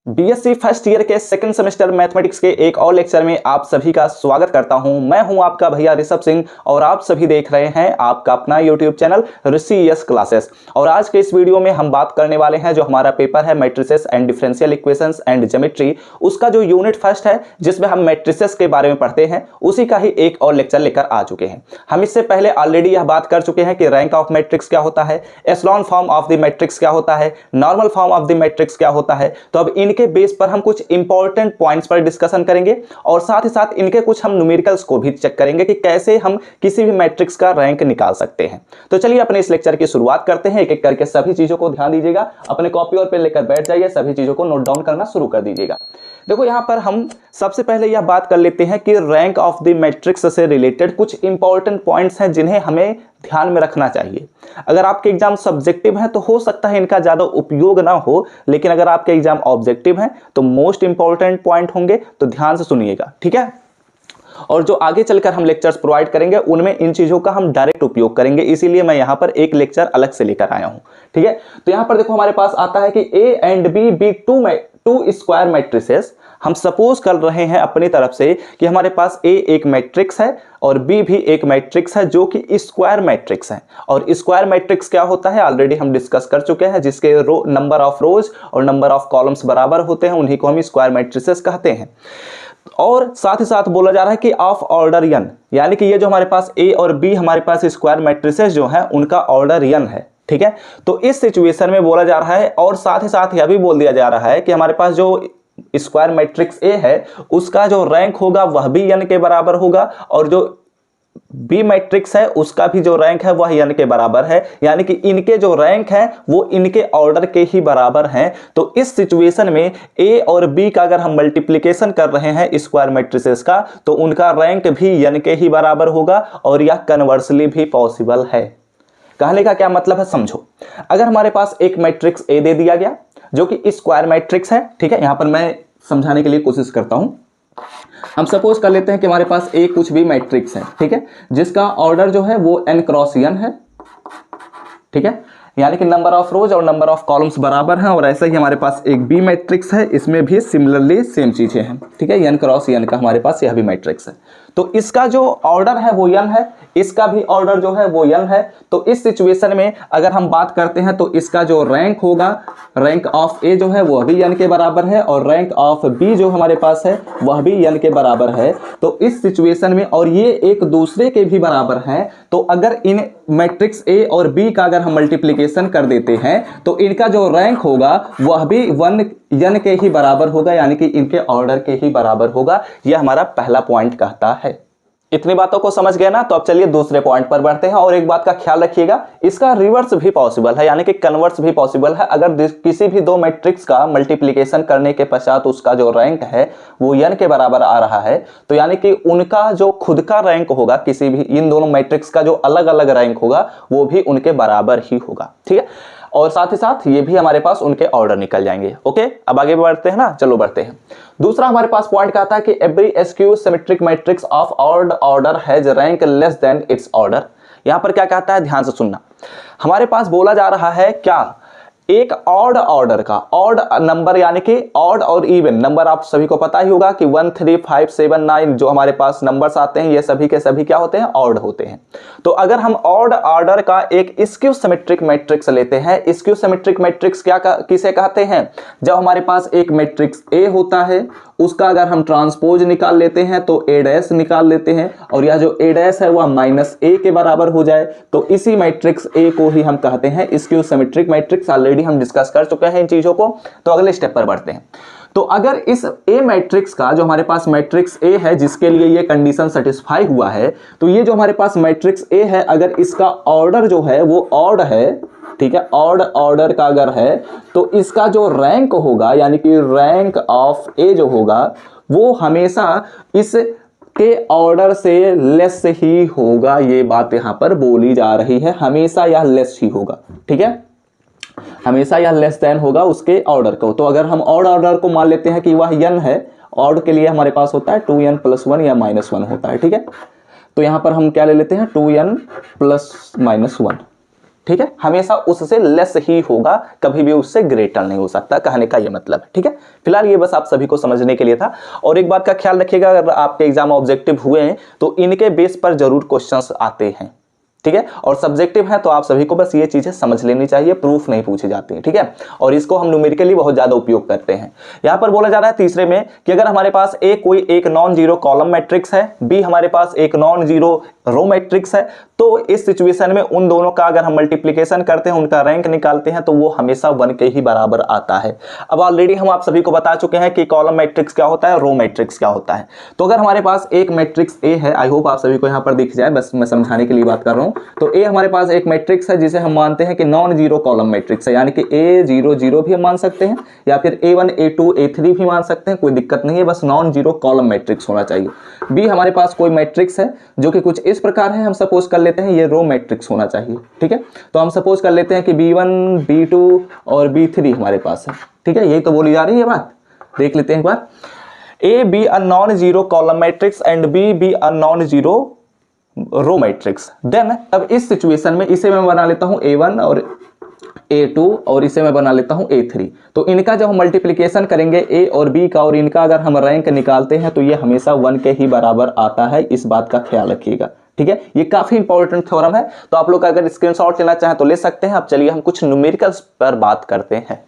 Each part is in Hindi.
बीएससी फर्स्ट ईयर के सेकंड सेमेस्टर मैथमेटिक्स के एक और लेक्चर में आप सभी का स्वागत करता हूं। मैं हूं आपका भैया ऋषभ सिंह और आप सभी देख रहे हैं आपका अपना यूट्यूब चैनल ऋषि क्लासेस। और आज के इस वीडियो में हम बात करने वाले हैं जो हमारा पेपर है matrices and differential equations and geometry, उसका जो यूनिट फर्स्ट है जिसमें हम मैट्रिसेस के बारे में पढ़ते हैं, उसी का ही एक और लेक्चर लेकर आ चुके हैं। हम इससे पहले ऑलरेडी यह बात कर चुके हैं कि रैंक ऑफ मैट्रिक्स क्या होता है, एशेलॉन फॉर्म ऑफ द मैट्रिक्स क्या होता है, normal form of the matrix क्या होता है। तो अब इनके बेस पर हम कुछ इंपॉर्टेंट पॉइंट्स पर डिस्कशन करेंगे और साथ ही साथ इनके कुछ हम न्यूमेरिकल्स को भी चेक करेंगे कि कैसे हम किसी भी मैट्रिक्स का रैंक निकाल सकते हैं। तो चलिए अपने इस लेक्चर की शुरुआत करते हैं। एक एक करके सभी चीजों को ध्यान दीजिएगा, अपने कॉपी और पेन लेकर बैठ जाइए, सभी चीजों को नोट डाउन करना शुरू कर दीजिएगा। देखो यहां पर हम सबसे पहले यह बात कर लेते हैं कि रैंक ऑफ द मैट्रिक्स से रिलेटेड कुछ इंपॉर्टेंट पॉइंट्स हैं जिन्हें हमें ध्यान में रखना चाहिए। अगर आपके एग्जाम सब्जेक्टिव है तो हो सकता है इनका ज्यादा उपयोग ना हो, लेकिन अगर आपके एग्जाम ऑब्जेक्टिव है तो मोस्ट इंपॉर्टेंट पॉइंट होंगे, तो ध्यान से सुनिएगा, ठीक है। और जो आगे चलकर हम लेक्चर्स प्रोवाइड करेंगे उनमें इन चीजों का हम डायरेक्ट उपयोग करेंगे, इसीलिए मैं यहां पर एक लेक्चर अलग से लेकर आया हूं, ठीक है। तो यहां पर देखो हमारे पास आता है कि A and B be two square matrices. हम सपोज कर रहे हैं अपनी तरफ से कि हमारे पास ए एक मैट्रिक्स है और बी भी एक मैट्रिक्स है जो कि स्क्वायर मैट्रिक्स है। और स्क्वायर मैट्रिक्स क्या होता है ऑलरेडी हम डिस्कस कर चुके हैं, जिसके नंबर ऑफ रोज और नंबर ऑफ कॉलम्स बराबर होते हैं, उन्हीं को हम स्क्वायर मैट्रिसेस कहते हैं। और साथ ही साथ बोला जा रहा है कि ऑफ ऑर्डर n, यानी कि ये जो हमारे पास ए और बी हमारे पास स्क्वायर मैट्रिसेस जो है उनका ऑर्डर n है, ठीक है। तो इस सिचुएशन में बोला जा रहा है और साथ ही साथ यह भी बोल दिया जा रहा है कि हमारे पास जो स्क्वायर मैट्रिक्स ए है उसका जो रैंक होगा वह भी n के बराबर होगा और जो बी मैट्रिक्स है उसका भी जो रैंक है वह n के बराबर है, यानी कि इनके जो रैंक है वो इनके ऑर्डर के ही बराबर हैं। तो इस सिचुएशन में ए और बी का अगर हम मल्टीप्लिकेशन कर रहे हैं स्क्वायर मैट्रिसेस का तो उनका रैंक भी n के ही बराबर होगा और यह कन्वर्सली भी पॉसिबल है। कहने का क्या मतलब है समझो, अगर हमारे पास एक मैट्रिक्स ए दे दिया गया जो कि स्क्वायर मैट्रिक्स है, ठीक है, यहां पर मैं समझाने के लिए कोशिश करता हूं। हम सपोज कर लेते हैं कि हमारे पास ए कुछ भी मैट्रिक्स है, ठीक है, जिसका ऑर्डर जो है वो n क्रॉस n है, ठीक है, यानी कि नंबर ऑफ रोज और नंबर ऑफ कॉलम्स बराबर हैं। और ऐसा ही हमारे पास एक बी मैट्रिक्स है, इसमें भी सिमिलरली सेम चीजें हैं, ठीक है, n क्रॉस n का हमारे पास यह भी मैट्रिक्स है। तो इसका जो ऑर्डर है वो n है, इसका भी ऑर्डर जो है वो n है। तो इस सिचुएशन में अगर हम बात करते हैं तो इसका जो रैंक होगा, रैंक ऑफ ए जो है वह भी n के बराबर है और रैंक ऑफ बी जो हमारे पास है वह भी n के बराबर है। तो इस सिचुएशन में और ये एक दूसरे के भी बराबर हैं, तो अगर इन मैट्रिक्स ए और बी का अगर हम मल्टीप्लिकेशन कर देते हैं तो इनका जो रैंक होगा वह भी n के ही बराबर होगा, यानी कि इनके ऑर्डर के ही बराबर होगा। यह हमारा पहला पॉइंट कहता है। इतनी बातों को समझ गए ना, तो अब चलिए दूसरे पॉइंट पर बढ़ते हैं। और एक बात का ख्याल रखिएगा, इसका रिवर्स भी पॉसिबल है, यानी कि कन्वर्स भी पॉसिबल है। अगर किसी भी दो मैट्रिक्स का मल्टीप्लिकेशन करने के पश्चात उसका जो रैंक है वो n के बराबर आ रहा है, तो यानी कि उनका जो खुद का रैंक होगा, किसी भी इन दोनों मैट्रिक्स का जो अलग अलग रैंक होगा वो भी उनके बराबर ही होगा, ठीक है। और साथ ही साथ ये भी हमारे पास उनके ऑर्डर निकल जाएंगे। ओके, अब आगे बढ़ते हैं ना, चलो बढ़ते हैं। दूसरा हमारे पास पॉइंट कहता है कि every skew symmetric matrix of odd order has rank less than it's order. यहां पर क्या कहता है, ध्यान से सुनना। हमारे पास बोला जा रहा है क्या, एक ऑड ऑर्डर का, ऑड नंबर यानी कि ऑड और इवन नंबर, आप सभी को पता ही होगा कि 1 3 5 7 9 जो हमारे पास नंबर्स आते हैं ये सभी के सभी क्या होते हैं, ऑड होते हैं। तो अगर हम ऑड ऑर्डर का एक स्क्यू सिमेट्रिक मैट्रिक्स लेते हैं, स्क्यू सिमेट्रिक मैट्रिक्स क्या किसे कहते हैं, जब हमारे पास एक मैट्रिक्स ए होता है उसका अगर हम ट्रांसपोज निकाल लेते हैं तो ए डैश निकाल लेते हैं और यह जो ए डैश है वह माइनस ए के बराबर हो जाए, तो इसी मैट्रिक्स ए को ही हम कहते हैं स्क्यू सिमेट्रिक मैट्रिक्स। ऑलरेडी हम डिस्कस कर चुके हैं इन चीजों को। तो अगले स्टेप पर बढ़ते हैं। तो अगर इस ए मैट्रिक्स का, जो हमारे पास मैट्रिक्स ए है जिसके लिए ये कंडीशन सेटिस्फाई हुआ है, तो ये जो हमारे पास मैट्रिक्स ए है अगर इसका ऑर्डर जो है वो ऑड है, ठीक है, ऑड ऑर्डर का अगर है तो इसका जो रैंक होगा, यानी कि रैंक ऑफ ए जो होगा वो हमेशा इस के ऑर्डर से लेस ही होगा। ये बात यहां पर बोली जा रही है, हमेशा यह लेस ही होगा, ठीक है, हमेशा यह लेस देन होगा उसके ऑर्डर को। तो अगर हम ऑड ऑर्डर को मान लेते हैं कि वह n है, ऑड के लिए हमारे पास होता है 2n + 1 या -1 होता है, ठीक है। तो यहां पर हम क्या ले लेते हैं, 2n + -1, ठीक है, हमेशा उससे लेस ही होगा, कभी भी उससे ग्रेटर नहीं हो सकता, कहने का ये मतलब है। ठीक है, फिलहाल ये बस आप सभी को समझने के लिए था। और एक बात का ख्याल रखिएगा, अगर आपके एग्जाम ऑब्जेक्टिव हुए हैं तो इनके बेस पर जरूर क्वेश्चंस आते हैं। ठीक है, और सब्जेक्टिव है तो आप सभी को बस ये चीजें समझ लेनी चाहिए, प्रूफ नहीं पूछी जाती है। ठीक है, और इसको हम न्यूमेरिकली बहुत ज्यादा उपयोग करते हैं। यहां पर बोला जा रहा है तीसरे में कि अगर हमारे पास कोई एक नॉन जीरो कॉलम मैट्रिक्स है, बी हमारे पास एक नॉन जीरो रो मैट्रिक्स है, तो इस सिचुएशन में उन दोनों का अगर हम मल्टीप्लीकेशन करते हैं, उनका रैंक निकालते हैं, तो वो हमेशा 1 के ही बराबर आता है। अब ऑलरेडी हम आप सभी को बता चुके हैं कि कॉलम मैट्रिक्स क्या होता है, रो मैट्रिक्स क्या होता है। तो अगर हमारे पास एक मैट्रिक्स ए है, आई होप आप सभी को यहां पर दिख जाए, बस मैं समझाने के लिए बात कर रहा हूं। तो ए हमारे पास एक मैट्रिक्स है जिसे हम मानते हैं कि नॉन जीरो कॉलम मैट्रिक्स है, यानी कि A00 भी हम मान सकते हैं, या फिर A1 A2 A3 भी मान सकते हैं, कोई दिक्कत नहीं है, बस नॉन जीरो कॉलम मैट्रिक्स होना चाहिए। बी हमारे पास कोई मैट्रिक्स है जो कि कुछ इस प्रकार है, हम सपोज कर लेते हैं ये रो मैट्रिक्स होना चाहिए। ठीक है, तो हम सपोज कर लेते हैं कि B1 B2 और B3 हमारे पास है। ठीक है, यही तो बोली जा रही है बात, देख लेते हैं एक बार। A be a non-zero column matrix and B be a non-zero row matrix. Then अब इस सिचुएशन में इसे मैं बना लेता हूं A1 और A2 और इसे मैं बना लेता हूं A3। तो इनका जब हम मल्टीप्लिकेशन करेंगे A और B का, और इनका अगर हम रैंक निकालते हैं तो ये हमेशा 1 के ही बराबर आता है, इस बात का ख्याल रखिएगा। ठीक है, ये काफी इंपॉर्टेंट थ्योरम है, तो आप लोग अगर स्क्रीनशॉट लेना चाहें तो ले सकते हैं। अब चलिए हम कुछ न्यूमेरिकल्स पर बात करते हैं।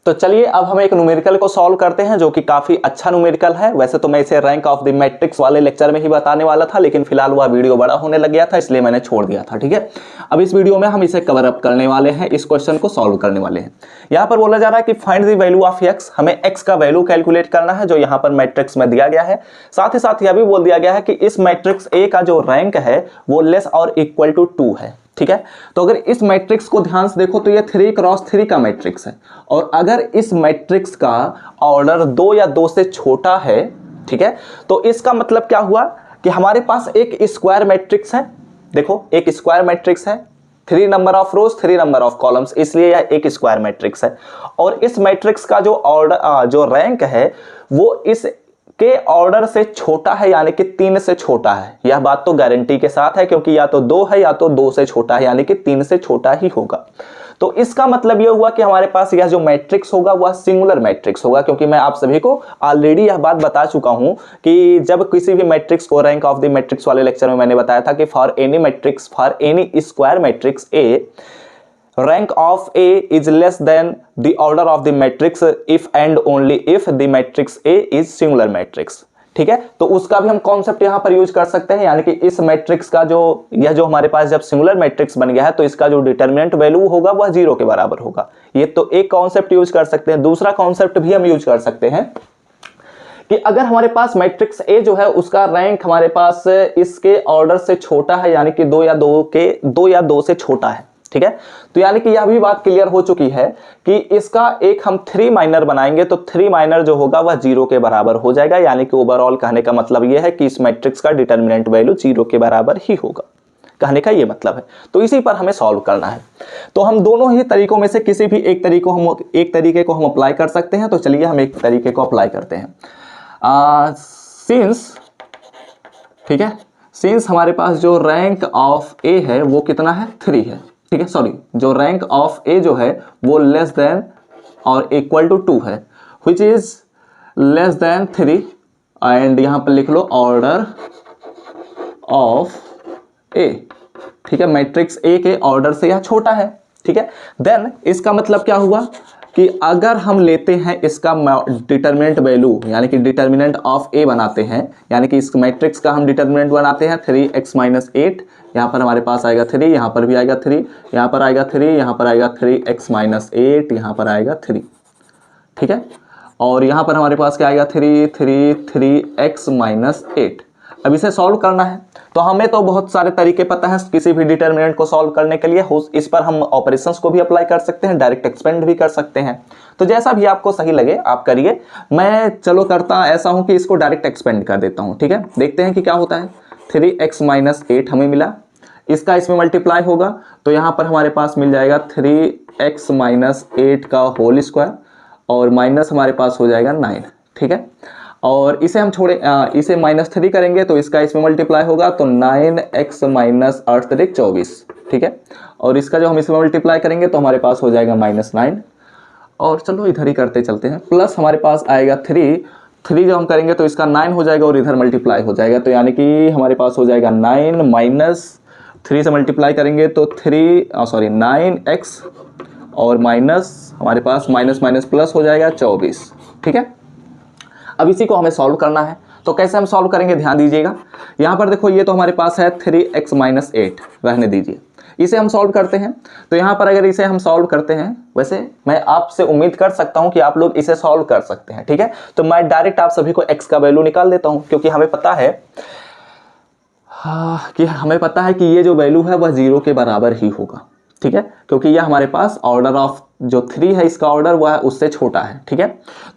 तो चलिए अब हम एक न्यूमेरिकल को सॉल्व करते हैं जो कि काफी अच्छा न्यूमेरिकल है। वैसे तो मैं इसे रैंक ऑफ द मैट्रिक्स वाले लेक्चर में ही बताने वाला था, लेकिन फिलहाल वह वीडियो बड़ा होने लग गया था, इसलिए मैंने छोड़ दिया था। ठीक है, अब इस वीडियो में हम इसे कवर अप करने वाले हैं, इस क्वेश्चन को सॉल्व करने वाले हैं। यहाँ पर बोला जा रहा है कि find the value of x, हमें एक्स का वैल्यू कैलकुलेट करना है जो यहाँ पर मैट्रिक्स में दिया गया है। साथ ही साथ यह भी बोल दिया गया है कि इस मैट्रिक्स ए का जो रैंक है वो लेस और इक्वल टू 2 है। ठीक है, तो अगर इस मैट्रिक्स को ध्यान से देखो तो ये 3x3 का मैट्रिक्स है, और अगर इस मैट्रिक्स का ऑर्डर 2 या 2 से छोटा है, ठीक है, तो इसका मतलब क्या हुआ कि हमारे पास एक स्क्वायर मैट्रिक्स है। देखो, एक स्क्वायर मैट्रिक्स है, 3 number of rose 3 number of columns, इसलिए यह एक स्क्वायर मैट्रिक्स है। और इस मैट्रिक्स का जो ऑर्डर जो रैंक है वो इस के ऑर्डर से छोटा है, यानी कि 3 से छोटा है। यह बात तो गारंटी के साथ है, क्योंकि या तो 2 है या तो 2 से छोटा है, यानी कि 3 से छोटा ही होगा। तो इसका मतलब यह हुआ कि हमारे पास यह जो मैट्रिक्स होगा वह सिंगुलर मैट्रिक्स होगा, क्योंकि मैं आप सभी को ऑलरेडी यह बात बता चुका हूं कि जब किसी भी मैट्रिक्स को रैंक ऑफ द मैट्रिक्स वाले लेक्चर में मैंने बताया था कि for any matrix, for N E square matrix A, rank of A is less than the order of the matrix if and only if the matrix A is singular matrix। ठीक है, तो उसका भी हम कॉन्सेप्ट यहां पर यूज कर सकते हैं, यानी कि इस मैट्रिक्स का जो यह जो हमारे पास जब सिंगुलर मैट्रिक्स बन गया है तो इसका जो डिटरमिनेंट वैल्यू होगा वह 0 के बराबर होगा। ये तो एक कॉन्सेप्ट यूज कर सकते हैं। दूसरा कॉन्सेप्ट भी हम यूज कर सकते हैं कि अगर हमारे पास मैट्रिक्स ए जो है उसका रैंक हमारे पास इसके ऑर्डर से छोटा है, यानी कि 2 या 2 से छोटा है। ठीक है, तो यानी कि यह भी बात क्लियर हो चुकी है कि इसका एक हम 3 माइनर बनाएंगे तो 3 माइनर जो होगा वह 0 के बराबर हो जाएगा, यानी कि ओवरऑल कहने का मतलब यह है कि इस मैट्रिक्स का डिटरमिनेंट वैल्यू 0 के बराबर ही होगा, कहने का यह मतलब है। तो इसी पर हमें सॉल्व करना है। तो हम दोनों ही तरीकों में से किसी भी एक तरीके को हम अप्लाई कर सकते हैं। तो चलिए हम एक तरीके को अप्लाई करते हैं। सिंस, ठीक है, सिंस हमारे पास जो रैंक ऑफ ए है वो कितना है, 3 है। ठीक है, सॉरी, जो रैंक ऑफ ए जो है वो लेस देन और इक्वल टू 2 है, which is less than 3, and यहां पर लिख लो ऑर्डर ऑफ ए। ठीक है, मैट्रिक्स ए के ऑर्डर से यह छोटा है। ठीक है, देन इसका मतलब क्या हुआ कि अगर हम लेते हैं इसका डिटरमिनेंट वैल्यू, यानी कि डिटरमिनेंट ऑफ ए बनाते हैं, यानी कि इस मैट्रिक्स का हम डिटरमिनेंट बनाते हैं 3x-8, यहाँ पर हमारे पास आएगा 3, यहाँ पर भी आएगा 3, यहाँ पर आएगा 3, यहाँ पर आएगा 3x-8, यहाँ पर आएगा 3। ठीक है, और यहाँ पर हमारे पास क्या आएगा 3x-8। अब इसे सॉल्व करना है तो हमें तो बहुत सारे तरीके पता है किसी भी डिटरमिनेंट को सॉल्व करने के लिए। इस पर हम ऑपरेशंस को भी अप्लाई कर सकते हैं, डायरेक्ट एक्सपेंड भी कर सकते हैं। तो जैसा भी आपको सही लगे आप करिए। मैं चलो करता ऐसा हूं कि इसको डायरेक्ट एक्सपेंड कर देता हूं। ठीक है, देखते हैं कि क्या होता है। 3x-8 हमें मिला, इसका इसमें मल्टीप्लाई होगा तो यहाँ पर हमारे पास मिल जाएगा 3x-8 का होल स्क्वायर, और माइनस हमारे पास हो जाएगा 9। ठीक है, और इसे हम इसे -3 करेंगे तो इसका इसमें मल्टीप्लाई होगा तो 9x-8 24। ठीक है, और इसका जो हम इसमें मल्टीप्लाई करेंगे तो हमारे पास हो जाएगा -9। और चलो इधर ही करते चलते हैं, प्लस हमारे पास आएगा 3 जो हम करेंगे तो इसका 9 हो जाएगा और इधर मल्टीप्लाई हो जाएगा, तो यानी कि हमारे पास हो जाएगा 9 माइनस 3 से मल्टीप्लाई करेंगे तो 9x और माइनस हमारे पास माइनस माइनस प्लस हो जाएगा 24। ठीक है, अब इसी को हमें सॉल्व करना है। तो कैसे हम सॉल्व करेंगे ध्यान दीजिएगा। यहाँ पर देखो ये तो हमारे पास है 3x माइनस 8, रहने दीजिए, इसे हम सॉल्व करते हैं। तो यहाँ पर अगर इसे हम सॉल्व करते हैं, वैसे मैं आपसे उम्मीद कर सकता हूँ कि आप लोग इसे सॉल्व कर सकते हैं। ठीक है, तो मैं डायरेक्ट आप सभी को x का वैल्यू निकाल देता हूँ, क्योंकि हमें पता है कि ये जो वैल्यू है वह 0 के बराबर ही होगा। ठीक है, क्योंकि यह हमारे पास ऑर्डर ऑफ जो 3 है इसका ऑर्डर वह उससे छोटा है। ठीक है,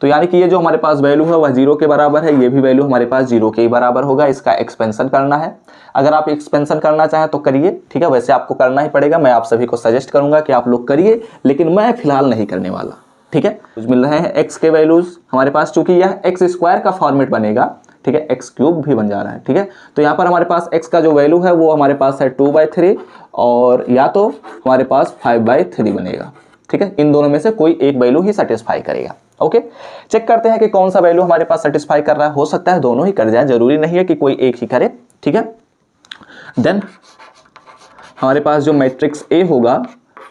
तो यानी कि ये जो हमारे पास वैल्यू है वह 0 के बराबर है, ये भी वैल्यू हमारे पास 0 के ही बराबर होगा। इसका एक्सपेंशन करना है, अगर आप एक्सपेंशन करना चाहें तो करिए। ठीक है, वैसे आपको करना ही पड़ेगा, मैं आप सभी को सजेस्ट करूंगा कि आप लोग करिए, लेकिन मैं फिलहाल नहीं करने वाला। ठीक है, मिल रहे हैं x के वैल्यूज हमारे पास, चूंकि यह x² का फॉर्मेट बनेगा। ठीक है, x³ भी बन जा रहा है। ठीक है, तो यहाँ पर हमारे पास x का जो वैल्यू है वो हमारे पास है 2/3 और या तो हमारे पास 5/3 बनेगा। ठीक है, इन दोनों में से कोई एक वैल्यू ही सेटिस्फाई करेगा। ओके, चेक करते हैं कि कौन सा वैल्यू हमारे पास सेटिस्फाई कर रहा है। हो सकता है दोनों ही कर जाए, जरूरी नहीं है कि कोई एक ही करे। ठीक है, देन हमारे पास जो मैट्रिक्स ए होगा,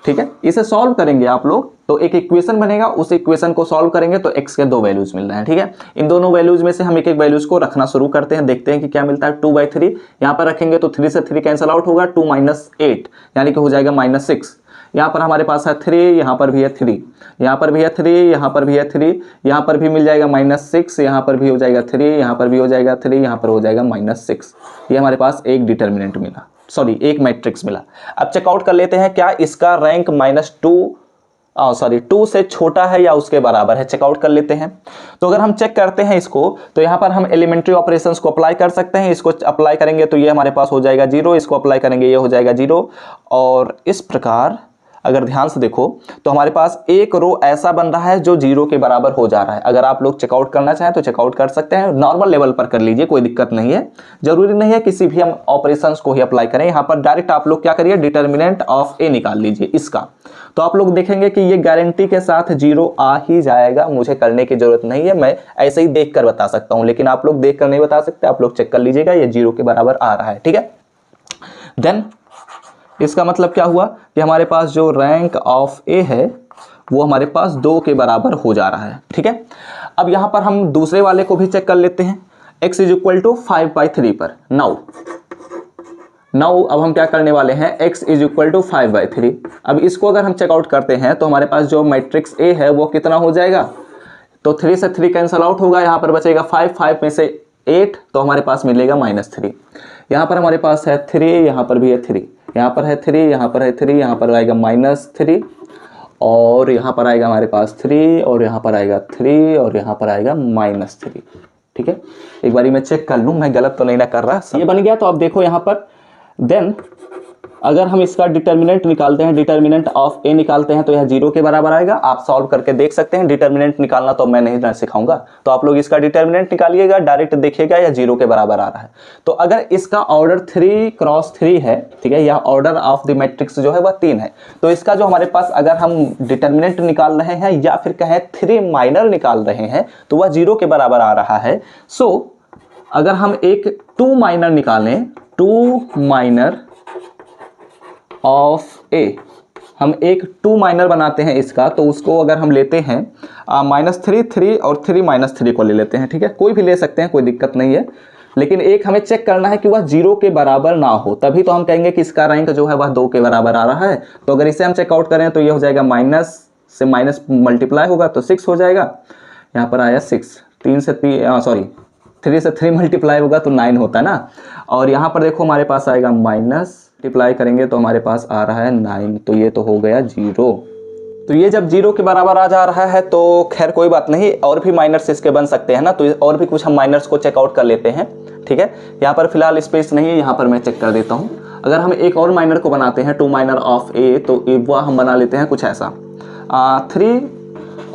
ठीक है, इसे सॉल्व करेंगे आप लोग तो एक इक्वेशन बनेगा, उस इक्वेशन को सॉल्व करेंगे तो x के 2 वैल्यूज मिल रहे हैं। ठीक है, इन दोनों वैल्यूज में से हम एक एक वैल्यूज को रखना शुरू करते हैं, देखते हैं कि क्या मिलता है। 2/3 यहाँ पर रखेंगे तो 3 से 3 कैंसिल आउट होगा, 2 माइनस 8 यानी कि हो जाएगा -6। यहाँ पर हमारे पास है 3, यहाँ पर भी है 3, यहाँ पर भी है 3, यहाँ पर भी है 3, यहाँ पर भी मिल जाएगा -6, यहाँ पर भी हो जाएगा 3, यहाँ पर भी हो जाएगा 3, यहाँ पर हो जाएगा -6। ये हमारे पास एक डिटर्मिनेंट मिला, सॉरी एक मैट्रिक्स मिला। अब चेकआउट कर लेते हैं क्या इसका रैंक -2 से छोटा है या उसके बराबर है, चेकआउट कर लेते हैं। तो अगर हम चेक करते हैं इसको, तो यहाँ पर हम एलिमेंट्री ऑपरेशंस को अप्लाई कर सकते हैं। इसको अप्लाई करेंगे तो ये हमारे पास हो जाएगा 0, इसको अप्लाई करेंगे ये हो जाएगा 0, और इस प्रकार अगर ध्यान से देखो तो हमारे पास एक रो ऐसा बन रहा है जो 0 के बराबर हो जा रहा है। अगर आप लोग चेकआउट करना चाहें तो चेकआउट कर सकते हैं, नॉर्मल लेवल पर कर लीजिए, कोई दिक्कत नहीं है। जरूरी नहीं है किसी भी हम ऑपरेशंस को ही अप्लाई करें। यहाँ पर डायरेक्ट आप लोग क्या करिए, डिटर्मिनेंट ऑफ ए निकाल लीजिए इसका, तो आप लोग देखेंगे कि ये गारंटी के साथ 0 आ ही जाएगा। मुझे करने की जरूरत नहीं है, मैं ऐसे ही देख कर बता सकता हूं, लेकिन आप लोग देख कर नहीं बता सकते, आप लोग चेक कर लीजिएगा ये 0 के बराबर आ रहा है। ठीक है, देन इसका मतलब क्या हुआ कि हमारे पास जो रैंक ऑफ ए है वो हमारे पास 2 के बराबर हो जा रहा है। ठीक है, अब यहां पर हम दूसरे वाले को भी चेक कर लेते हैं, x = 5/3 पर। नाउ अब हम क्या करने वाले हैं, x = 5/3। अब इसको अगर हम चेकआउट करते हैं तो हमारे पास जो मैट्रिक्स ए है वो कितना हो जाएगा, तो 3 से 3 कैंसिल आउट होगा, यहाँ पर बचेगा 5 में से 8, तो हमारे पास मिलेगा -3। यहाँ पर हमारे पास है 3, यहाँ पर भी है 3, यहाँ पर है 3, यहाँ पर है 3, यहाँ पर आएगा -3, और यहाँ पर आएगा हमारे पास 3, और यहाँ पर आएगा 3, और यहाँ पर आएगा -3। ठीक है, एक बारी मैं चेक कर लूँ मैं गलत तो नहीं ना कर रहा। ये बन गया, तो आप देखो यहाँ पर देन अगर हम इसका डिटर्मिनेंट निकालते हैं, डिटर्मिनेंट ऑफ ए निकालते हैं, तो यह 0 के बराबर आएगा। आप सॉल्व करके देख सकते हैं, डिटर्मिनेंट निकालना तो मैं नहीं सिखाऊंगा, तो आप लोग इसका डिटर्मिनेंट निकालिएगा, डायरेक्ट देखिएगा या 0 के बराबर आ रहा है। तो अगर इसका ऑर्डर 3×3 है, ठीक है, या ऑर्डर ऑफ द मैट्रिक्स जो है वह 3 है, तो इसका जो हमारे पास अगर हम डिटर्मिनेंट निकाल रहे हैं या फिर कहें 3 माइनर निकाल रहे हैं तो वह 0 के बराबर आ रहा है। सो अगर हम एक 2 माइनर निकालें, 2 माइनर ऑफ ए, हम एक 2 माइनर बनाते हैं इसका, तो उसको अगर हम लेते हैं -3 और 3 -3 को ले लेते हैं। ठीक है, कोई भी ले सकते हैं, कोई दिक्कत नहीं है, लेकिन एक हमें चेक करना है कि वह 0 के बराबर ना हो, तभी तो हम कहेंगे कि इसका रैंक जो है वह 2 के बराबर आ रहा है। तो अगर इसे हम चेकआउट करें तो ये हो जाएगा माइनस से माइनस मल्टीप्लाई होगा तो 6 हो जाएगा, यहाँ पर आया 6, 3 से 3 मल्टीप्लाई होगा तो 9 होता है ना, और यहाँ पर देखो हमारे पास आएगा माइनस, मल्टीप्लाई करेंगे तो हमारे पास आ रहा है 9, तो ये तो हो गया 0। तो ये जब 0 के बराबर आ जा रहा है तो खैर कोई बात नहीं, और भी माइनर्स इसके बन सकते हैं ना, तो और भी कुछ हम माइनर्स को चेकआउट कर लेते हैं। ठीक है, यहाँ पर फिलहाल स्पेस नहीं है, यहाँ पर मैं चेक कर देता हूँ। अगर हम एक और माइनर को बनाते हैं, 2 माइनर ऑफ ए, तो वह हम बना लेते हैं कुछ ऐसा, 3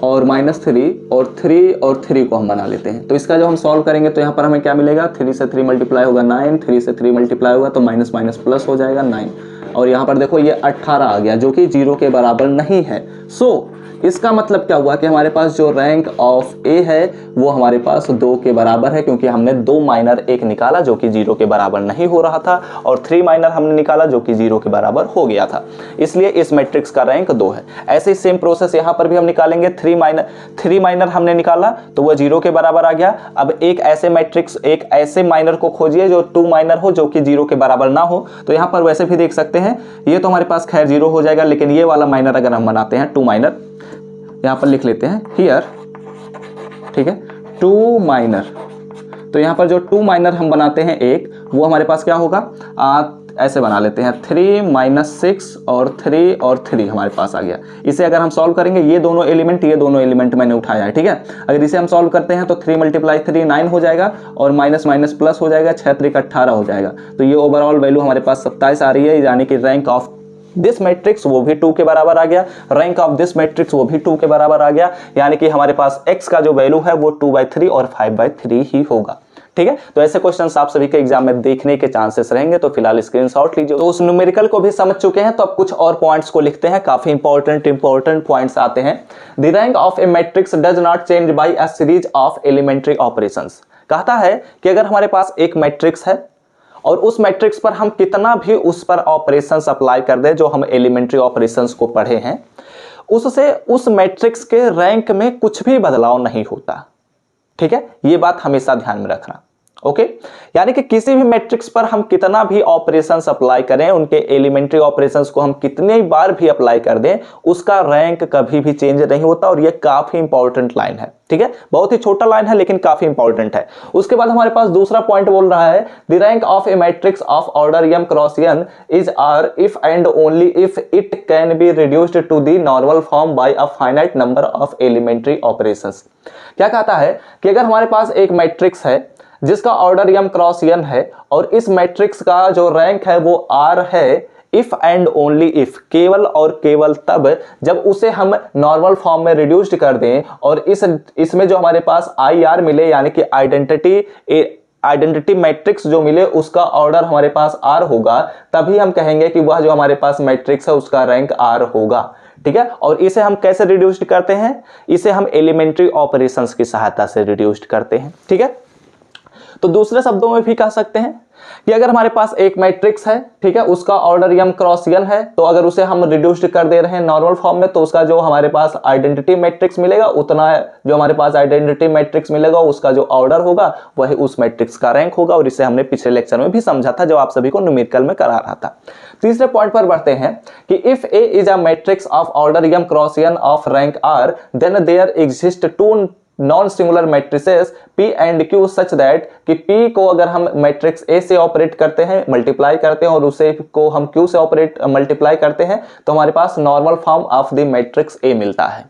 और -3 और 3 और 3 को हम बना लेते हैं। तो इसका जो हम सॉल्व करेंगे तो यहाँ पर हमें क्या मिलेगा, 3 से 3 मल्टीप्लाई होगा 9, 3 से 3 मल्टीप्लाई होगा तो माइनस माइनस प्लस हो जाएगा 9, और यहाँ पर देखो ये 18 आ गया, जो कि 0 के बराबर नहीं है। सो इसका मतलब क्या हुआ कि हमारे पास जो रैंक ऑफ ए है वो हमारे पास 2 के बराबर है, क्योंकि हमने 2 माइनर 1 निकाला जो कि 0 के बराबर नहीं हो रहा था, और 3 माइनर हमने निकाला जो कि 0 के बराबर हो गया था, इसलिए इस मैट्रिक्स का रैंक 2 है। ऐसे ही सेम प्रोसेस यहाँ पर भी हम निकालेंगे। 3 माइनर हमने निकाला तो वह 0 के बराबर आ गया। अब एक ऐसे माइनर को खोजिए जो 2 माइनर हो, जो कि 0 के बराबर ना हो। तो यहाँ पर वैसे भी देख सकते हैं, ये तो हमारे पास खैर 0 हो जाएगा, लेकिन ये वाला माइनर अगर हम बनाते हैं 2 माइनर, यहाँ पर लिख लेते हैं हियर, ठीक है, 2 माइनर। तो यहाँ पर जो 2 माइनर हम बनाते हैं एक, वो हमारे पास क्या होगा, ऐसे बना लेते हैं 3 - 6 और 3 और 3 हमारे पास आ गया। इसे अगर हम सॉल्व करेंगे, ये दोनों एलिमेंट मैंने उठाया है, ठीक है। अगर इसे हम सॉल्व करते हैं तो 3 × 3 9 हो जाएगा, और माइनस माइनस प्लस हो जाएगा, 6 × 3 18 हो जाएगा। तो ये ओवरऑल वैल्यू हमारे पास 27 आ रही है, यानी कि रैंक ऑफ दिस मैट्रिक्स वो भी 2 के बराबर आ गया, रैंक ऑफ दिस मैट्रिक्स वो भी 2 के बराबर आ गया, यानी कि हमारे पास x का जो वैल्यू है वो 2/3 और 5/3 ही होगा, ठीक है। तो ऐसे क्वेश्चंस आप सभी के एग्जाम में देखने के चांसेस रहेंगे, तो फिलहाल स्क्रीनशॉट लीजिए। तो उस न्यूमेरिकल को भी समझ चुके हैं, तो अब कुछ और पॉइंट्स को लिखते हैं। काफी इंपॉर्टेंट पॉइंट्स आते हैं। The rank of a matrix does not change by a series of elementary operations. कहता है कि अगर हमारे पास एक मैट्रिक्स है और उस मैट्रिक्स पर हम कितना भी उस पर ऑपरेशंस अप्लाई कर दें, जो हम एलिमेंट्री ऑपरेशंस को पढ़े हैं, उससे उस मैट्रिक्स के रैंक में कुछ भी बदलाव नहीं होता, ठीक है। ये बात हमेशा ध्यान में रखना, ओके। यानी कि किसी भी मैट्रिक्स पर हम कितना भी ऑपरेशंस अप्लाई करें, उनके एलिमेंट्री ऑपरेशंस को हम कितनी बार भी अप्लाई कर दें, उसका रैंक कभी भी चेंज नहीं होता। और ये काफी इंपॉर्टेंट लाइन है, ठीक है। बहुत ही छोटा लाइन है लेकिन काफी इंपॉर्टेंट है। उसके बाद हमारे पास दूसरा पॉइंट बोल रहा है, the rank of a matrix of order m cross n is R if and only if it can be reduced to the normal form by a finite number of elementary operations. क्या कहता है कि अगर हमारे पास एक मैट्रिक्स है जिसका ऑर्डर m क्रॉस n है, और इस मैट्रिक्स का जो रैंक है वो r है, इफ एंड ओनली इफ, केवल और केवल तब जब उसे हम नॉर्मल फॉर्म में रिड्यूस्ड कर दें, और इसमें जो हमारे पास IR मिले, यानी कि आइडेंटिटी मैट्रिक्स जो मिले, उसका ऑर्डर हमारे पास R होगा, तभी हम कहेंगे कि वह जो हमारे पास मैट्रिक्स है उसका रैंक R होगा, ठीक है। और इसे हम कैसे रिड्यूस्ड करते हैं, इसे हम एलिमेंट्री ऑपरेशंस की सहायता से रिड्यूस्ड करते हैं, ठीक है। तो दूसरे शब्दों में भी कह सकते हैं कि अगर हमारे पास एक मैट्रिक्स है, ठीक है, उसका ऑर्डर m क्रॉस n है, तो अगर उसे हम रिड्यूस्ड कर दे रहे हैं नॉर्मल फॉर्म में, तो उसका जो हमारे पास आइडेंटिटी मैट्रिक्स मिलेगा, उतना जो हमारे पास आइडेंटिटी मैट्रिक्स मिलेगा, उसका जो ऑर्डर होगा वही उस मैट्रिक्स का रैंक होगा। और इसे हमने पिछले लेक्चर में भी समझा था, जो आप सभी को न्यूमेरिकल में करा रहा था। तीसरे पॉइंट पर बढ़ते हैं कि if A is a matrix of order m cross n of rank R, then there exist 2 non singular matrices P and Q such that कि P को अगर हम मैट्रिक्स A से ऑपरेट करते हैं, मल्टीप्लाई करते हैं, और उसे को हम Q से मल्टीप्लाई करते हैं, तो हमारे पास normal form of the matrix A मिलता है।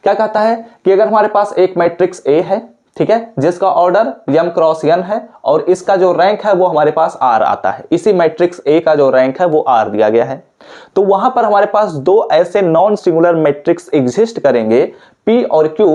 क्या कहता है कि अगर हमारे पास एक मैट्रिक्स A है, ठीक है, जिसका ऑर्डर m क्रॉस n है, और इसका जो रैंक है वो हमारे पास R आता है, इसी मैट्रिक्स A का जो रैंक है वो R दिया गया है, तो वहां पर हमारे पास 2 ऐसे नॉन सिंगुलर मैट्रिक्स एग्जिस्ट करेंगे, P और Q,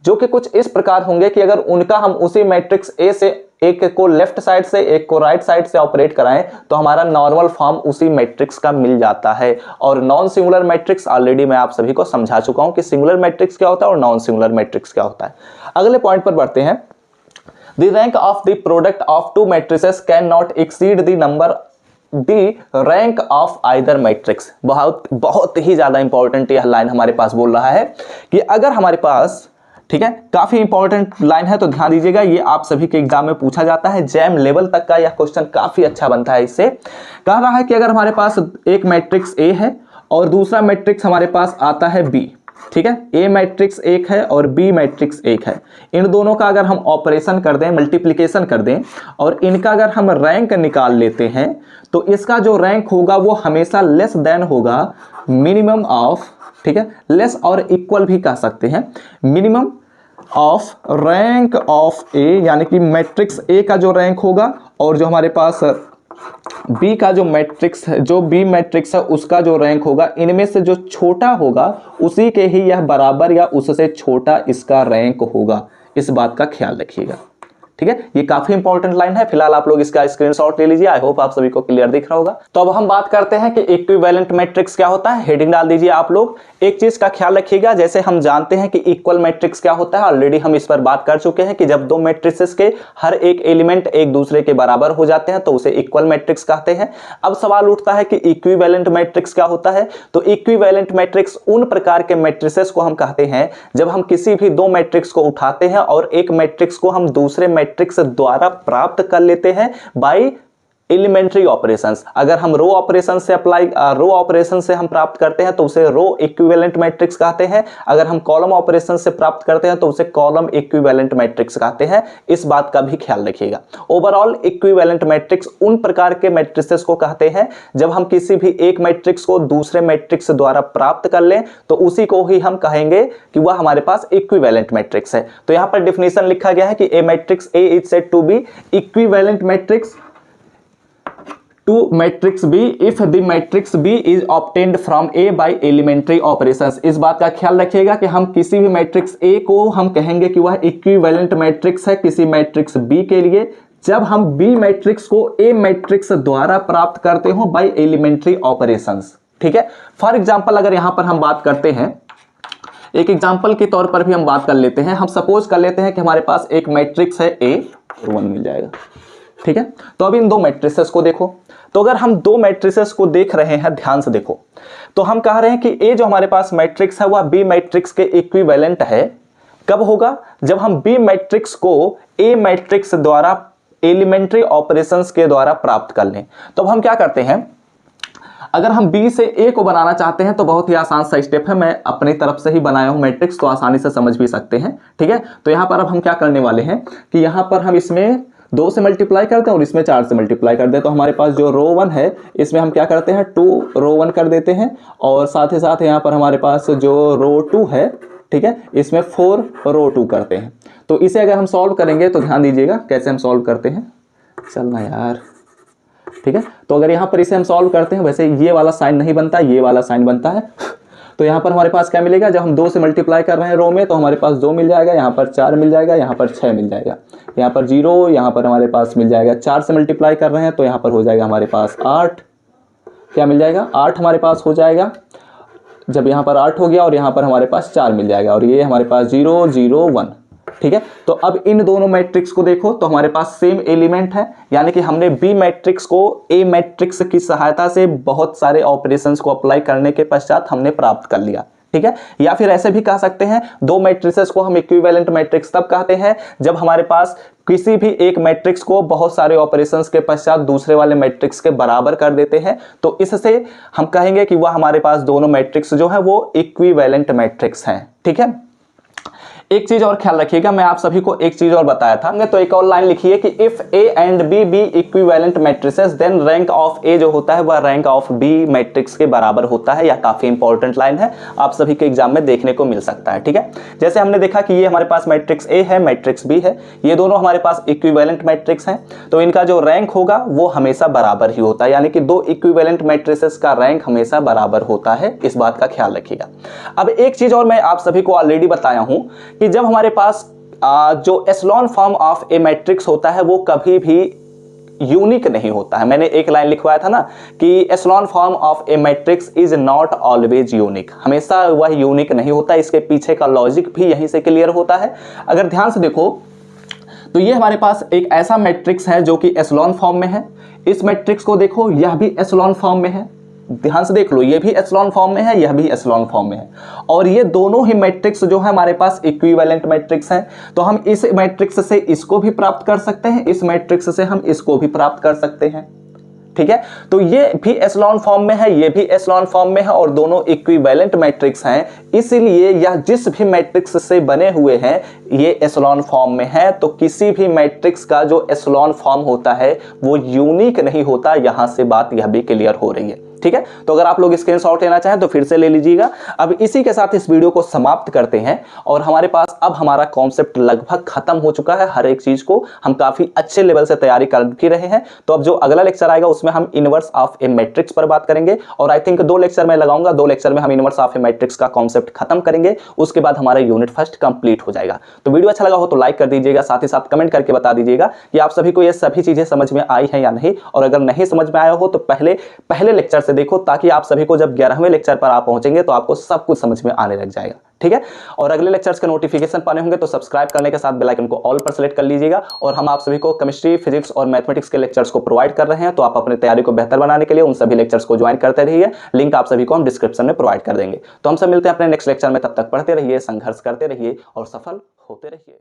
जो कि कुछ इस प्रकार होंगे कि अगर उनका हम उसी मैट्रिक्स A से एक को लेफ्ट साइड से एक को राइट साइड से ऑपरेट कराएं, तो हमारा नॉर्मल फॉर्म उसी मैट्रिक्स का मिल जाता है। और नॉन सिंगुलर मैट्रिक्स ऑलरेडी मैं आप सभी को समझा चुका हूं कि सिंगुलर मैट्रिक्स क्या होता है और नॉन सिंगुलर मैट्रिक्स क्या होता है। अगले पॉइंट पर बढ़ते हैं। The rank of the product of 2 matrices can not exceed the number the rank of either matrix. बहुत ही ज्यादा इंपॉर्टेंट यह लाइन हमारे पास बोल रहा है कि अगर हमारे पास, ठीक है, काफी इंपॉर्टेंट लाइन है, तो ध्यान दीजिएगा, ये आप सभी के एग्जाम में पूछा जाता है, जैम लेवल तक का यह क्वेश्चन काफी अच्छा बनता है। इससे कह रहा है कि अगर हमारे पास एक मैट्रिक्स A है और दूसरा मैट्रिक्स हमारे पास आता है B, ठीक है, A मैट्रिक्स एक है और B मैट्रिक्स एक है, इन दोनों का अगर हम ऑपरेशन कर दें, मल्टीप्लिकेशन कर दें, और इनका अगर हम रैंक निकाल लेते हैं, तो इसका जो रैंक होगा वो हमेशा लेस देन होगा मिनिमम ऑफ, ठीक है, लेस और इक्वल भी कह सकते हैं, मिनिमम ऑफ रैंक ऑफ ए, यानी कि मैट्रिक्स ए का जो रैंक होगा और जो हमारे पास बी का जो मैट्रिक्स है, जो बी मैट्रिक्स है उसका जो रैंक होगा, इनमें से जो छोटा होगा उसी के ही यह बराबर या उससे छोटा इसका रैंक होगा। इस बात का ख्याल रखिएगा, ठीक है, ये काफी इंपॉर्टेंट लाइन है। फिलहाल आप लोग इसका स्क्रीनशॉट ले लीजिए। आई होप आप सभी को क्लियर दिख रहा होगा। तो अब हम बात करते हैं कि इक्विवेलेंट मैट्रिक्स क्या होता है। हेडिंग डाल दीजिए आप लोग। एक चीज का ख्याल रखिएगा, जैसे हम जानते हैं कि इक्वल मैट्रिक्स क्या होता है, ऑलरेडी हम इस पर बात कर चुके हैं कि जब दो मैट्रिसेस के हर एक एलिमेंट एक दूसरे के बराबर हो जाते हैं तो उसे इक्वल मैट्रिक्स कहते हैं। अब सवाल उठता है कि इक्विवेलेंट मैट्रिक्स क्या होता है। तो इक्विवेलेंट मैट्रिक्स उन प्रकार के मैट्रिसेस को हम कहते हैं जब हम किसी भी दो मैट्रिक्स को उठाते हैं और एक मैट्रिक्स को हम दूसरे मैट्रिक्स द्वारा प्राप्त कर लेते हैं बाय एलिमेंट्री ऑपरेशंस। अगर हम रो ऑपरेशन से हम प्राप्त करते हैं तो उसे रो इक्विवेलेंट मैट्रिक्स कहते हैं। अगर हम कॉलम ऑपरेशन से प्राप्त करते हैं तो उसे कॉलम इक्विवेलेंट मैट्रिक्स कहते हैं। इस बात का भी ख्याल रखिएगा। ओवरऑल इक्विवेलेंट मैट्रिक्स उन प्रकार के मैट्रिसेस को कहते हैं जब हम किसी भी एक मैट्रिक्स को दूसरे मैट्रिक्स द्वारा प्राप्त कर लें तो उसी को ही हम कहेंगे कि वह हमारे पास इक्विवेलेंट मैट्रिक्स है। तो यहां पर डिफिनेशन लिखा गया है कि A matrix A is said to be equivalent matrix to matrix B if the matrix B is obtained from A by elementary operations। इस बात का ख्याल रखिएगा कि हम किसी भी मैट्रिक्स A को हम कहेंगे कि वह इक्विवेलेंट मैट्रिक्स है किसी मैट्रिक्स B के लिए जब हम B मैट्रिक्स को A मैट्रिक्स द्वारा प्राप्त करते हो बाय एलिमेंट्री ऑपरेशंस। ठीक है, फॉर एग्जांपल अगर यहां पर हम बात करते हैं, एक एग्जांपल के तौर पर भी हम बात कर लेते हैं। हम सपोज कर लेते हैं कि हमारे पास एक मैट्रिक्स है A और 1 मिल जाएगा। ठीक है, तो अब इन दो मैट्रिसेस को देखो। तो अगर हम दो मैट्रिसेस को देख रहे हैं, ध्यान से देखो, तो हम कह रहे हैं कि ए जो हमारे पास मैट्रिक्स है वह बी मैट्रिक्स के इक्विवेलेंट है। कब होगा? जब हम बी मैट्रिक्स को ए मैट्रिक्स द्वारा एलिमेंट्री ऑपरेशंस के द्वारा प्राप्त कर लें। तो अब हम क्या करते हैं, अगर हम बी से ए को बनाना चाहते हैं तो बहुत ही आसान सा स्टेप है। मैं अपनी तरफ से ही बनाया हूं मैट्रिक्स, तो आसानी से समझ भी सकते हैं। ठीक है, तो यहां पर अब हम क्या करने वाले हैं कि यहां पर हम इसमें 2 से मल्टीप्लाई करते हैं और इसमें 4 से मल्टीप्लाई कर देते हैं। तो हमारे पास जो रो 1 है इसमें हम क्या करते हैं 2 रो 1 कर देते हैं और साथ ही साथ यहाँ पर हमारे पास जो रो 2 है, ठीक है, इसमें 4 रो 2 करते हैं। तो इसे अगर हम सॉल्व करेंगे तो ध्यान दीजिएगा कैसे हम सॉल्व करते हैं। चलना यार, ठीक है, तो अगर यहाँ पर इसे हम सॉल्व करते हैं, वैसे ये वाला साइन नहीं बनता, ये वाला साइन बनता है। तो यहाँ पर हमारे पास क्या मिलेगा, जब हम 2 से मल्टीप्लाई कर रहे हैं रो में तो हमारे पास 2 मिल जाएगा, यहाँ पर 4 मिल जाएगा, यहाँ पर 6 मिल जाएगा, यहाँ पर 0, यहाँ पर हमारे पास मिल जाएगा। 4 से मल्टीप्लाई कर रहे हैं तो यहाँ पर हो जाएगा हमारे पास 8। क्या मिल जाएगा? 8 हमारे पास हो जाएगा। जब यहाँ पर 8 हो गया और यहाँ पर हमारे पास 4 मिल जाएगा और ये हमारे पास 0 0 1। ठीक है, तो अब इन दोनों मैट्रिक्स को देखो तो हमारे पास सेम एलिमेंट है, यानी कि हमने बी मैट्रिक्स को ए मैट्रिक्स की सहायता से बहुत सारे ऑपरेशंस को अप्लाई करने के पश्चात हमने प्राप्त कर लिया। ठीक है, या फिर ऐसे भी कह सकते हैं दो मैट्रिसेस को हम इक्विवेलेंट मैट्रिक्स तब कहते हैं जब हमारे पास किसी भी एक मैट्रिक्स को बहुत सारे ऑपरेशंस के पश्चात दूसरे वाले मैट्रिक्स के बराबर कर देते हैं। तो इससे हम कहेंगे कि वह हमारे पास दोनों मैट्रिक्स जो है वो इक्विवेलेंट मैट्रिक्स हैं। ठीक है, एक चीज और ख्याल रखिएगा, मैं आप सभी को एक चीज और बताया था, तो एक और लाइन लिखिए कि if A and B B equivalent matrices then rank of A जो होता है वह रैंक ऑफ बी मैट्रिक्स के बराबर होता है। यह काफी इंपॉर्टेंट लाइन है, आप सभी के एग्जाम में देखने को मिल सकता है। ठीक है, जैसे हमने देखा कि ये हमारे पास मैट्रिक्स ए है, मैट्रिक्स बी है, ये दोनों हमारे पास इक्विवेलेंट मैट्रिक्स हैं, तो इनका जो रैंक होगा वो हमेशा बराबर ही होता है, यानी कि दो इक्विवेलेंट मैट्रिसेस का रैंक हमेशा बराबर होता है। इस बात का ख्याल रखिएगा। अब एक चीज और मैं आप सभी को ऑलरेडी बताया हूं कि जब हमारे पास जो एशेलॉन फॉर्म ऑफ ए मैट्रिक्स होता है वो कभी भी यूनिक नहीं होता है। मैंने एक लाइन लिखवाया था ना कि echelon form of a matrix is not always unique, हमेशा वह यूनिक नहीं होता। इसके पीछे का लॉजिक भी यहीं से क्लियर होता है। अगर ध्यान से देखो तो ये हमारे पास एक ऐसा मैट्रिक्स है जो कि एशेलॉन फॉर्म में है। इस मैट्रिक्स को देखो, यह भी एशेलॉन फॉर्म में है, ध्यान से देख लो, ये भी एशेलॉन फॉर्म में है, यह भी एशेलॉन फॉर्म में है, और ये दोनों ही मैट्रिक्स जो है हमारे पास इक्विवेलेंट मैट्रिक्स हैं। तो हम इस मैट्रिक्स से इसको भी प्राप्त कर सकते हैं, इस मैट्रिक्स से हम इसको भी प्राप्त कर सकते हैं। ठीक है, तो ये भी एशेलॉन फॉर्म में है, ये भी एशेलॉन फॉर्म में है और दोनों इक्विवेलेंट मैट्रिक्स हैं, इसलिए यह जिस भी मैट्रिक्स से बने हुए हैं ये एशेलॉन फॉर्म में है। तो किसी भी मैट्रिक्स का जो एशेलॉन फॉर्म होता है वो यूनिक नहीं होता, यहां से बात यह भी क्लियर हो रही है। ठीक है। तो अगर आप लोग स्क्रीनशॉट लेना चाहें तो फिर से ले लीजिएगा। अब इसी के साथ इस वीडियो को समाप्त करते हैं और हमारे पास अब हमारा कॉन्सेप्ट लगभग खत्म हो चुका है। हर एक चीज को हम काफी अच्छे लेवल से तैयारी कर भी रहे हैं। तो अब जो अगला लेक्चर आएगा उसमें हम इनवर्स ऑफ ए मैट्रिक्स पर बात करेंगे और आई थिंक 2 लेक्चर मैं लगाऊंगा। 2 लेक्चर में हम इनवर्स ऑफ ए मैट्रिक्स का कॉन्सेप्ट खत्म करेंगे। उसके बाद हमारा यूनिट फर्स्ट कंप्लीट हो जाएगा। तो वीडियो अच्छा लगा हो तो लाइक कर दीजिएगा, साथ ही साथ कमेंट करके बता दीजिएगा कि आप सभी को ये सभी चीजें समझ में आई हैं या नहीं। और अगर नहीं समझ में आया हो तो पहले लेक्चर से देखो, ताकि आप सभी को जब 11वें लेक्चर पर आप पहुंचेंगे तो आपको सब कुछ समझ में आने लग जाएगा। ठीक है। और अगले लेक्चर्स के नोटिफिकेशन पाने होंगे तो सब्सक्राइब करने के साथ बेल आइकन को ऑल पर सेलेक्ट कर लीजिएगा। और हम आप सभी को केमिस्ट्री, फिजिक्स और मैथमेटिक्स के लेक्चर्स को प्रोवाइड कर रहे हैं। तो आप अपनी तैयारी को बेहतर बनाने के लिए उन सभी लेक्चर्स को ज्वाइन करते रहिए। लिंक आप सभी को हम डिस्क्रिप्शन में प्रोवाइड कर देंगे। तो हम सब मिलते हैं अपने नेक्स्ट लेक्चर में। तब तक पढ़ते रहिए, संघर्ष करते रहिए और सफल होते रहिए।